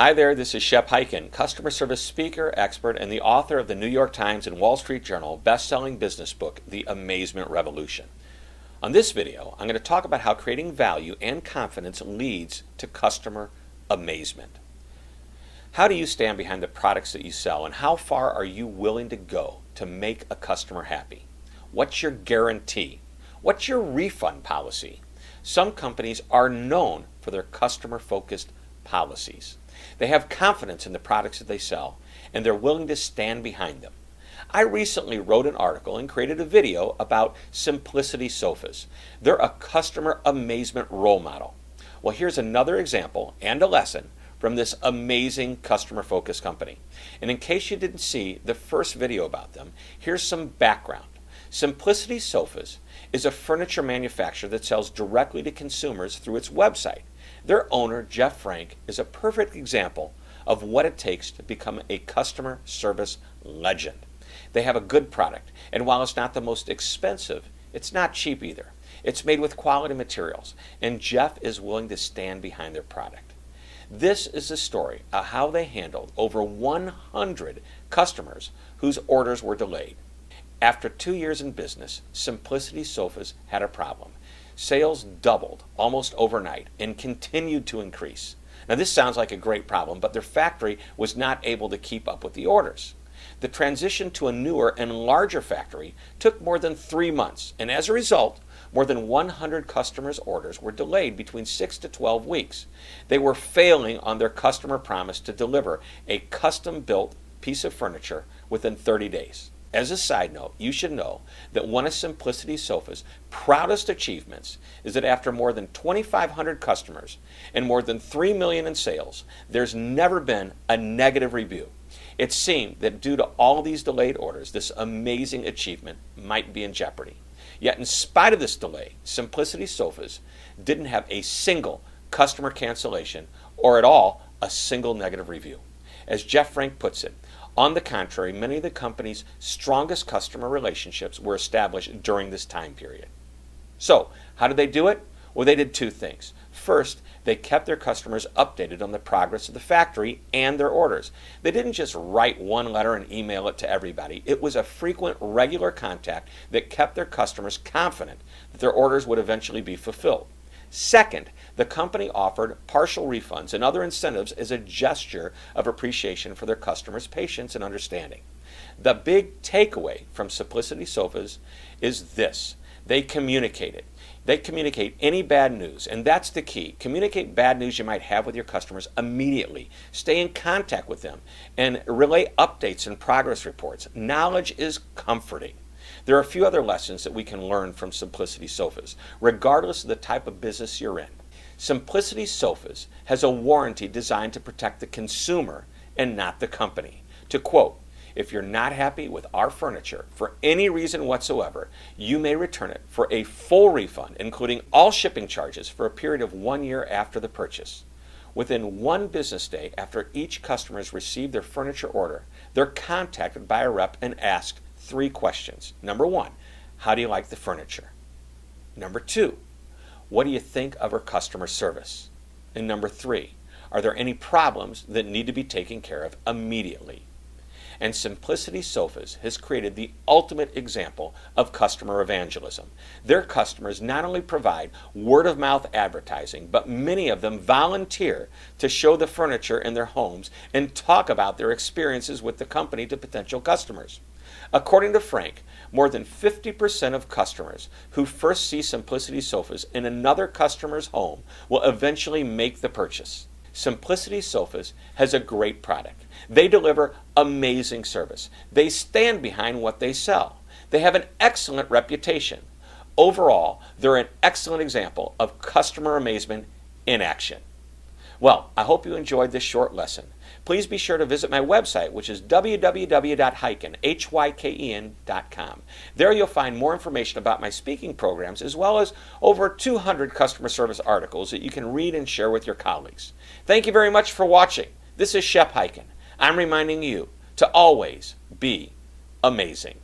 Hi there, this is Shep Hyken, customer service speaker, expert, and the author of the New York Times and Wall Street Journal best-selling business book, The Amazement Revolution. On this video, I'm going to talk about how creating value and confidence leads to customer amazement. How do you stand behind the products that you sell, and how far are you willing to go to make a customer happy? What's your guarantee? What's your refund policy? Some companies are known for their customer-focused policies. They have confidence in the products that they sell, and they're willing to stand behind them. I recently wrote an article and created a video about Simplicity Sofas. They're a customer amazement role model. Well, here's another example and a lesson from this amazing customer-focused company. And in case you didn't see the first video about them, here's some background. Simplicity Sofas is a furniture manufacturer that sells directly to consumers through its website. Their owner, Jeff Frank, is a perfect example of what it takes to become a customer service legend. They have a good product, and while it's not the most expensive, it's not cheap either. It's made with quality materials, and Jeff is willing to stand behind their product. This is the story of how they handled over 100 customers whose orders were delayed. After 2 years in business, Simplicity Sofas had a problem. Sales doubled almost overnight and continued to increase. Now this sounds like a great problem, but their factory was not able to keep up with the orders. The transition to a newer and larger factory took more than 3 months, and as a result, more than 100 customers' orders were delayed between 6 to 12 weeks. They were failing on their customer promise to deliver a custom-built piece of furniture within 30 days. As a side note, you should know that one of Simplicity Sofa's proudest achievements is that after more than 2,500 customers and more than $3 million in sales, there's never been a negative review. It seemed that due to all these delayed orders, this amazing achievement might be in jeopardy. Yet in spite of this delay, Simplicity Sofas didn't have a single customer cancellation or at all a single negative review. As Jeff Frank puts it, on the contrary, many of the company's strongest customer relationships were established during this time period. So, how did they do it? Well, they did two things. First, they kept their customers updated on the progress of the factory and their orders. They didn't just write one letter and email it to everybody. It was a frequent, regular contact that kept their customers confident that their orders would eventually be fulfilled. Second, the company offered partial refunds and other incentives as a gesture of appreciation for their customers' patience and understanding. The big takeaway from Simplicity Sofas is this: they communicated. They communicate any bad news, and that's the key. Communicate bad news you might have with your customers immediately. Stay in contact with them and relay updates and progress reports. Knowledge is comforting. There are a few other lessons that we can learn from Simplicity Sofas, regardless of the type of business you're in. Simplicity Sofas has a warranty designed to protect the consumer and not the company. To quote, "If you're not happy with our furniture for any reason whatsoever, you may return it for a full refund, including all shipping charges for a period of 1 year after the purchase." Within 1 business day after each customer has received their furniture order, they're contacted by a rep and asked 3 questions. Number 1, how do you like the furniture? Number 2, what do you think of our customer service? And number 3, are there any problems that need to be taken care of immediately? And Simplicity Sofas has created the ultimate example of customer evangelism. Their customers not only provide word-of-mouth advertising, but many of them volunteer to show the furniture in their homes and talk about their experiences with the company to potential customers. According to Frank, more than 50% of customers who first see Simplicity Sofas in another customer's home will eventually make the purchase. Simplicity Sofas has a great product. They deliver amazing service. They stand behind what they sell. They have an excellent reputation. Overall, they're an excellent example of customer amazement in action. Well, I hope you enjoyed this short lesson. Please be sure to visit my website, which is www.hyken.com. There you'll find more information about my speaking programs, as well as over 200 customer service articles that you can read and share with your colleagues. Thank you very much for watching. This is Shep Hyken. I'm reminding you to always be amazing.